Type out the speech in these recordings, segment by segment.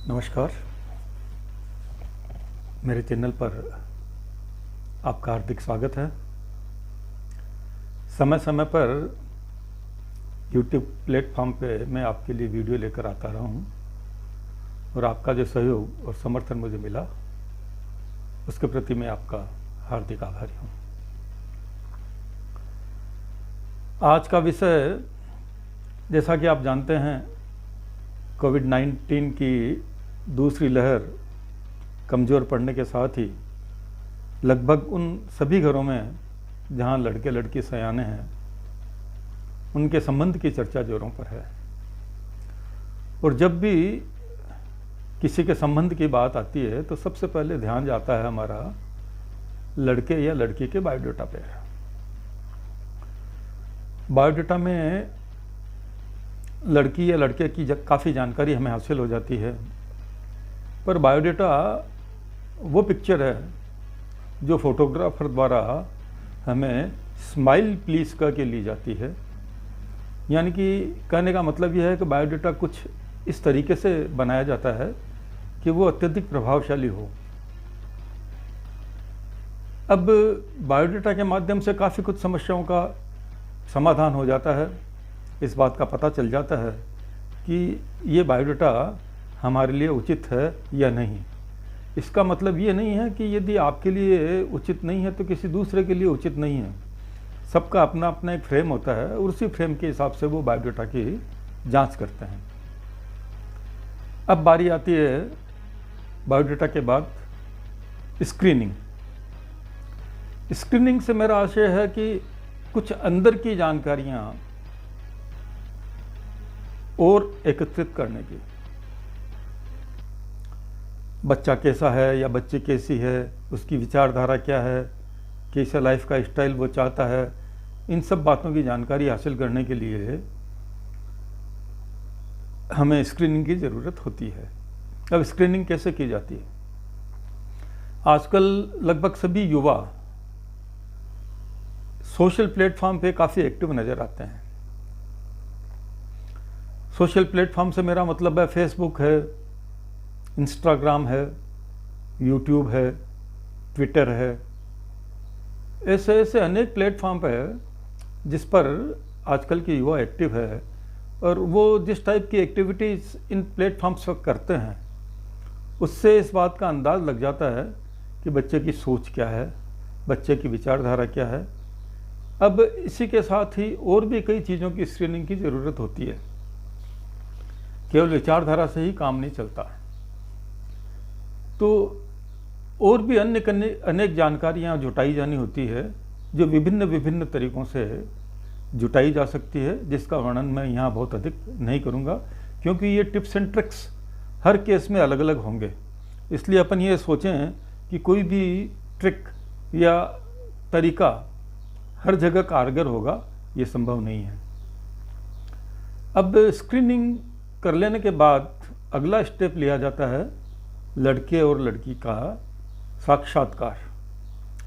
नमस्कार। मेरे चैनल पर आपका हार्दिक स्वागत है। समय समय पर YouTube प्लेटफॉर्म पे मैं आपके लिए वीडियो लेकर आता रहा हूँ और आपका जो सहयोग और समर्थन मुझे मिला उसके प्रति मैं आपका हार्दिक आभारी हूँ। आज का विषय, जैसा कि आप जानते हैं, कोविड-19 की दूसरी लहर कमज़ोर पड़ने के साथ ही लगभग उन सभी घरों में जहां लड़के लड़की सयाने हैं उनके संबंध की चर्चा जोरों पर है। और जब भी किसी के संबंध की बात आती है तो सबसे पहले ध्यान जाता है हमारा लड़के या लड़की के बायोडाटा पे। बायोडाटा में लड़की या लड़के की काफ़ी जानकारी हमें हासिल हो जाती है, पर बायोडाटा वो पिक्चर है जो फोटोग्राफर द्वारा हमें स्माइल प्लीज करके ली जाती है। यानी कि कहने का मतलब यह है कि बायोडाटा कुछ इस तरीके से बनाया जाता है कि वो अत्यधिक प्रभावशाली हो। अब बायोडाटा के माध्यम से काफ़ी कुछ समस्याओं का समाधान हो जाता है। इस बात का पता चल जाता है कि ये बायोडाटा हमारे लिए उचित है या नहीं। इसका मतलब ये नहीं है कि यदि आपके लिए उचित नहीं है तो किसी दूसरे के लिए उचित नहीं है। सबका अपना अपना एक फ्रेम होता है और उसी फ्रेम के हिसाब से वो बायोडाटा की जांच करते हैं। अब बारी आती है बायोडाटा के बाद स्क्रीनिंग। स्क्रीनिंग से मेरा आशय है कि कुछ अंदर की जानकारियां और एकत्रित करने की। बच्चा कैसा है या बच्ची कैसी है, उसकी विचारधारा क्या है, कैसा लाइफ का स्टाइल वो चाहता है, इन सब बातों की जानकारी हासिल करने के लिए हमें स्क्रीनिंग की ज़रूरत होती है। अब स्क्रीनिंग कैसे की जाती है? आजकल लगभग सभी युवा सोशल प्लेटफॉर्म पे काफ़ी एक्टिव नज़र आते हैं। सोशल प्लेटफॉर्म से मेरा मतलब है फेसबुक है, इंस्टाग्राम है, यूट्यूब है, ट्विटर है। ऐसे ऐसे अनेक प्लेटफॉर्म है जिस पर आजकल के युवा एक्टिव है और वो जिस टाइप की एक्टिविटीज़ इन प्लेटफॉर्म्स पर करते हैं उससे इस बात का अंदाज़ लग जाता है कि बच्चे की सोच क्या है, बच्चे की विचारधारा क्या है। अब इसी के साथ ही और भी कई चीज़ों की स्क्रीनिंग की ज़रूरत होती है। केवल विचारधारा से ही काम नहीं चलता, तो और भी अनेक जानकारियाँ जुटाई जानी होती है जो विभिन्न विभिन्न तरीक़ों से जुटाई जा सकती है, जिसका वर्णन मैं यहाँ बहुत अधिक नहीं करूँगा क्योंकि ये tips and tricks her case में अलग अलग होंगे। इसलिए अपन ये सोचें कि कोई भी ट्रिक या तरीका हर जगह कारगर होगा, ये संभव नहीं है। अब स्क्रीनिंग कर लेने के बाद अगला स्टेप लिया जाता है लड़के और लड़की का साक्षात्कार,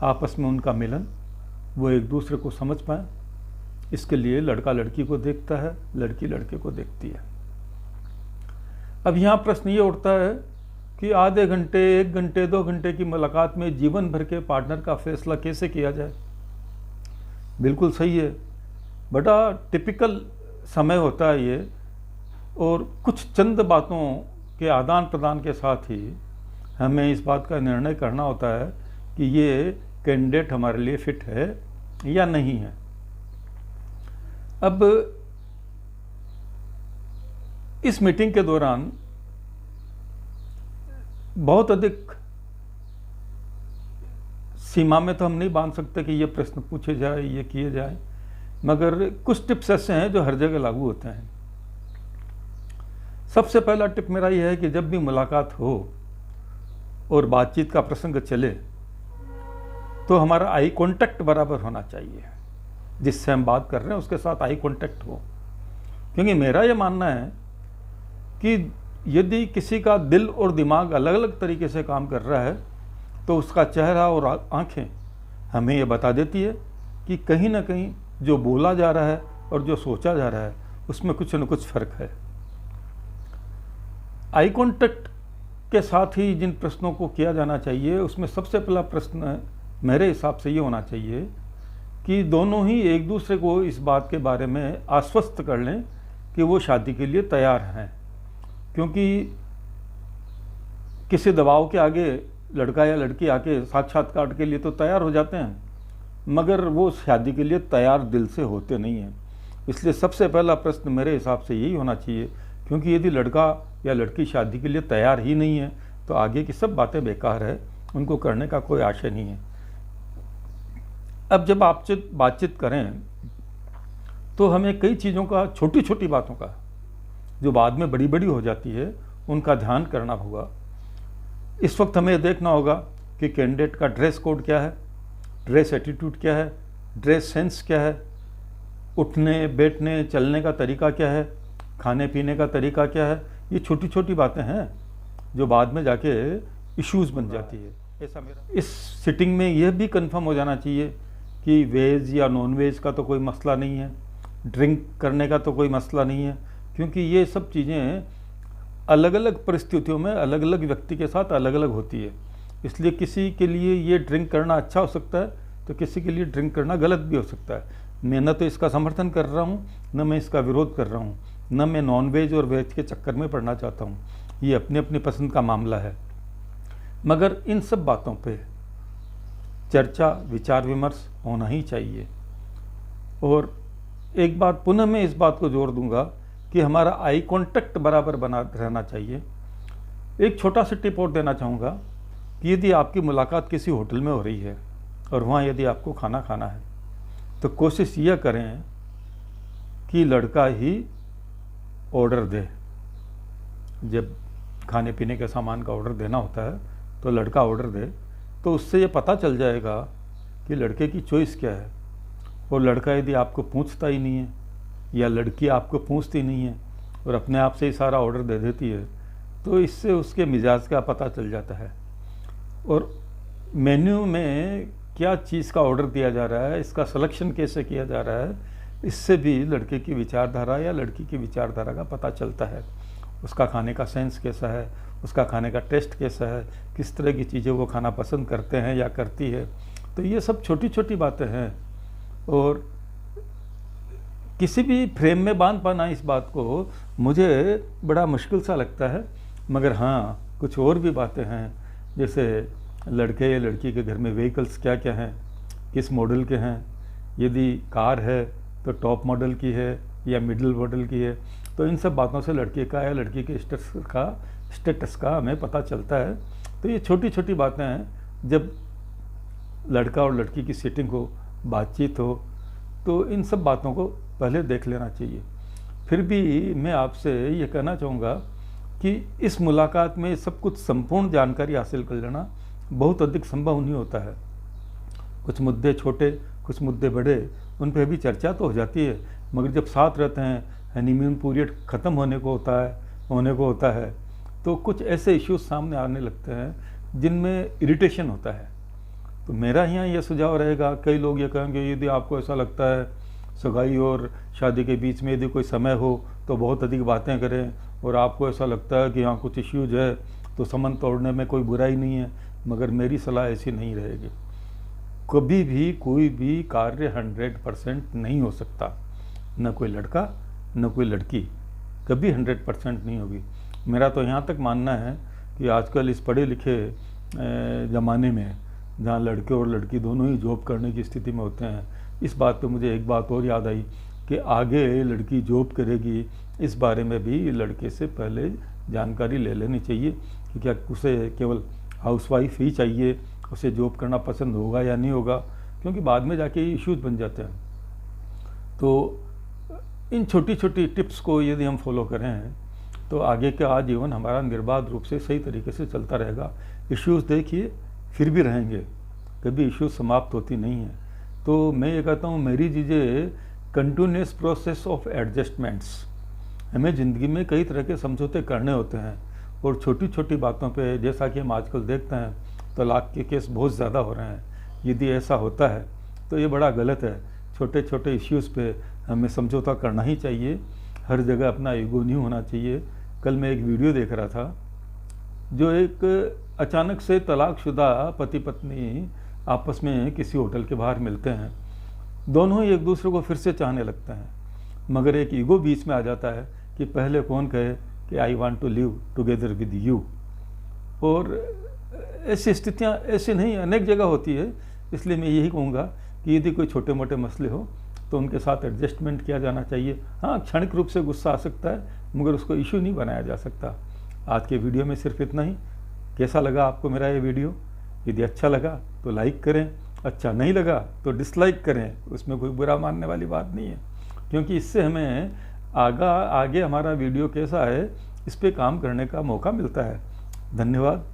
आपस में उनका मिलन, वो एक दूसरे को समझ पाए। इसके लिए लड़का लड़की को देखता है, लड़की लड़के को देखती है। अब यहाँ प्रश्न ये उठता है कि आधे घंटे, 1 घंटे, 2 घंटे की मुलाकात में जीवन भर के पार्टनर का फैसला कैसे किया जाए? बिल्कुल सही है, बड़ा टिपिकल समय होता है ये, और कुछ चंद बातों के आदान प्रदान के साथ ही हमें इस बात का निर्णय करना होता है कि ये कैंडिडेट हमारे लिए फिट है या नहीं है। अब इस मीटिंग के दौरान बहुत अधिक सीमा में तो हम नहीं बांध सकते कि ये प्रश्न पूछे जाए, ये किए जाए, मगर कुछ टिप्स ऐसे हैं जो हर जगह लागू होते हैं। सबसे पहला टिप मेरा यह है कि जब भी मुलाकात हो और बातचीत का प्रसंग चले तो हमारा आई कांटेक्ट बराबर होना चाहिए। जिससे हम बात कर रहे हैं उसके साथ आई कांटेक्ट हो, क्योंकि मेरा यह मानना है कि यदि किसी का दिल और दिमाग अलग अलग तरीके से काम कर रहा है तो उसका चेहरा और आंखें हमें ये बता देती है कि कहीं ना कहीं जो बोला जा रहा है और जो सोचा जा रहा है उसमें कुछ न कुछ फ़र्क है। आई कांटेक्ट के साथ ही जिन प्रश्नों को किया जाना चाहिए उसमें सबसे पहला प्रश्न मेरे हिसाब से ये होना चाहिए कि दोनों ही एक दूसरे को इस बात के बारे में आश्वस्त कर लें कि वो शादी के लिए तैयार हैं। क्योंकि किसी दबाव के आगे लड़का या लड़की आके साक्षात्कार के लिए तो तैयार हो जाते हैं, मगर वो शादी के लिए तैयार दिल से होते नहीं हैं। इसलिए सबसे पहला प्रश्न मेरे हिसाब से यही होना चाहिए, क्योंकि यदि लड़का या लड़की शादी के लिए तैयार ही नहीं है तो आगे की सब बातें बेकार है, उनको करने का कोई आशय नहीं है। अब जब आपसे बातचीत करें तो हमें कई चीज़ों का, छोटी छोटी बातों का जो बाद में बड़ी बड़ी हो जाती है, उनका ध्यान करना होगा। इस वक्त हमें देखना होगा कि कैंडिडेट का ड्रेस कोड क्या है, ड्रेस एटीट्यूड क्या है, ड्रेस सेंस क्या है, उठने बैठने चलने का तरीका क्या है, खाने पीने का तरीका क्या है। ये छोटी छोटी बातें हैं जो बाद में जाके इश्यूज़ बन जाती है। ऐसा मेरा इस सिटिंग में यह भी कंफर्म हो जाना चाहिए कि वेज या नॉन वेज का तो कोई मसला नहीं है, ड्रिंक करने का तो कोई मसला नहीं है, क्योंकि ये सब चीज़ें अलग अलग परिस्थितियों में अलग अलग व्यक्ति के साथ अलग अलग होती है। इसलिए किसी के लिए ये ड्रिंक करना अच्छा हो सकता है तो किसी के लिए ड्रिंक करना गलत भी हो सकता है। मैं न तो इसका समर्थन कर रहा हूँ, न मैं इसका विरोध कर रहा हूँ, न मैं नॉन वेज और वेज के चक्कर में पड़ना चाहता हूँ। ये अपनी अपनी पसंद का मामला है। मगर इन सब बातों पे चर्चा विचार विमर्श होना ही चाहिए। और एक बात पुनः मैं इस बात को जोर दूंगा कि हमारा आई कांटेक्ट बराबर बना रहना चाहिए। एक छोटा सा टिप और देना चाहूँगा कि यदि आपकी मुलाकात किसी होटल में हो रही है और वहाँ यदि आपको खाना खाना है तो कोशिश यह करें कि लड़का ही ऑर्डर दे। जब खाने पीने के सामान का ऑर्डर देना होता है तो लड़का ऑर्डर दे, तो उससे ये पता चल जाएगा कि लड़के की चॉइस क्या है। और लड़का यदि आपको पूछता ही नहीं है या लड़की आपको पूछती नहीं है और अपने आप से ही सारा ऑर्डर दे देती है, तो इससे उसके मिजाज का पता चल जाता है। और मेन्यू में क्या चीज़ का ऑर्डर दिया जा रहा है, इसका सिलेक्शन कैसे किया जा रहा है, इससे भी लड़के की विचारधारा या लड़की की विचारधारा का पता चलता है। उसका खाने का सेंस कैसा है, उसका खाने का टेस्ट कैसा है, किस तरह की चीज़ें वो खाना पसंद करते हैं या करती है। तो ये सब छोटी छोटी बातें हैं और किसी भी फ्रेम में बांध पाना इस बात को मुझे बड़ा मुश्किल सा लगता है। मगर हाँ, कुछ और भी बातें हैं, जैसे लड़के या लड़की के घर में व्हीकल्स क्या क्या हैं, किस मॉडल के हैं, यदि कार है तो टॉप मॉडल की है या मिडिल मॉडल की है। तो इन सब बातों से लड़के का या लड़की के स्टेटस का हमें पता चलता है। तो ये छोटी छोटी बातें हैं। जब लड़का और लड़की की सीटिंग हो, बातचीत हो, तो इन सब बातों को पहले देख लेना चाहिए। फिर भी मैं आपसे ये कहना चाहूँगा कि इस मुलाकात में सब कुछ संपूर्ण जानकारी हासिल कर लेना बहुत अधिक संभव नहीं होता है। कुछ मुद्दे छोटे, कुछ मुद्दे बड़े, उन पर भी चर्चा तो हो जाती है, मगर जब साथ रहते हैं, हनीमून पीरियड ख़त्म होने को होता है तो कुछ ऐसे इश्यूज सामने आने लगते हैं जिनमें इरिटेशन होता है। तो मेरा यहाँ यह सुझाव रहेगा, कई लोग ये कहेंगे यदि आपको ऐसा लगता है सगाई और शादी के बीच में यदि कोई समय हो तो बहुत अधिक बातें करें, और आपको ऐसा लगता है कि यहाँ कुछ इश्यूज है तो संबंध तोड़ने में कोई बुराई नहीं है। मगर मेरी सलाह ऐसी नहीं रहेगी। कभी भी कोई भी कार्य 100% नहीं हो सकता। न कोई लड़का न कोई लड़की कभी 100% नहीं होगी। मेरा तो यहाँ तक मानना है कि आजकल इस पढ़े लिखे ज़माने में जहाँ लड़के और लड़की दोनों ही जॉब करने की स्थिति में होते हैं, इस बात पे मुझे एक बात और याद आई कि आगे लड़की जॉब करेगी इस बारे में भी लड़के से पहले जानकारी ले लेनी चाहिए कि क्या उसे केवल हाउसवाइफ ही चाहिए, उसे जॉब करना पसंद होगा या नहीं होगा, क्योंकि बाद में जाके इश्यूज बन जाते हैं। तो इन छोटी छोटी टिप्स को यदि हम फॉलो करें तो आगे का आजीवन हमारा निर्बाध रूप से सही तरीके से चलता रहेगा। इश्यूज देखिए फिर भी रहेंगे, कभी इश्यूज समाप्त होती नहीं है। तो मैं ये कहता हूँ मेरी चीज़ें कंटिन्यूस प्रोसेस ऑफ एडजस्टमेंट्स। हमें ज़िंदगी में कई तरह के समझौते करने होते हैं और छोटी छोटी बातों पे जैसा कि हम आजकल देखते हैं तलाक के केस बहुत ज़्यादा हो रहे हैं। यदि ऐसा होता है तो ये बड़ा गलत है। छोटे छोटे इश्यूज़ पे हमें समझौता करना ही चाहिए। हर जगह अपना ईगो नहीं होना चाहिए। कल मैं एक वीडियो देख रहा था जो एक अचानक से तलाकशुदा पति पत्नी आपस में किसी होटल के बाहर मिलते हैं, दोनों ही एक दूसरे को फिर से चाहने लगते हैं, मगर एक ईगो बीच में आ जाता है कि पहले कौन कहे कि I want to live together with you. और ऐसी स्थितियाँ ऐसे नहीं अनेक जगह होती है। इसलिए मैं यही कहूँगा कि यदि कोई छोटे मोटे मसले हो तो उनके साथ एडजस्टमेंट किया जाना चाहिए। हाँ, क्षणिक रूप से गुस्सा आ सकता है, मगर उसको इशू नहीं बनाया जा सकता। आज के वीडियो में सिर्फ इतना ही। कैसा लगा आपको मेरा ये वीडियो? यदि अच्छा लगा तो लाइक करें, अच्छा नहीं लगा तो डिसलाइक करें, उसमें कोई बुरा मानने वाली बात नहीं है, क्योंकि इससे हमें आगे हमारा वीडियो कैसा है इस पे काम करने का मौका मिलता है। धन्यवाद।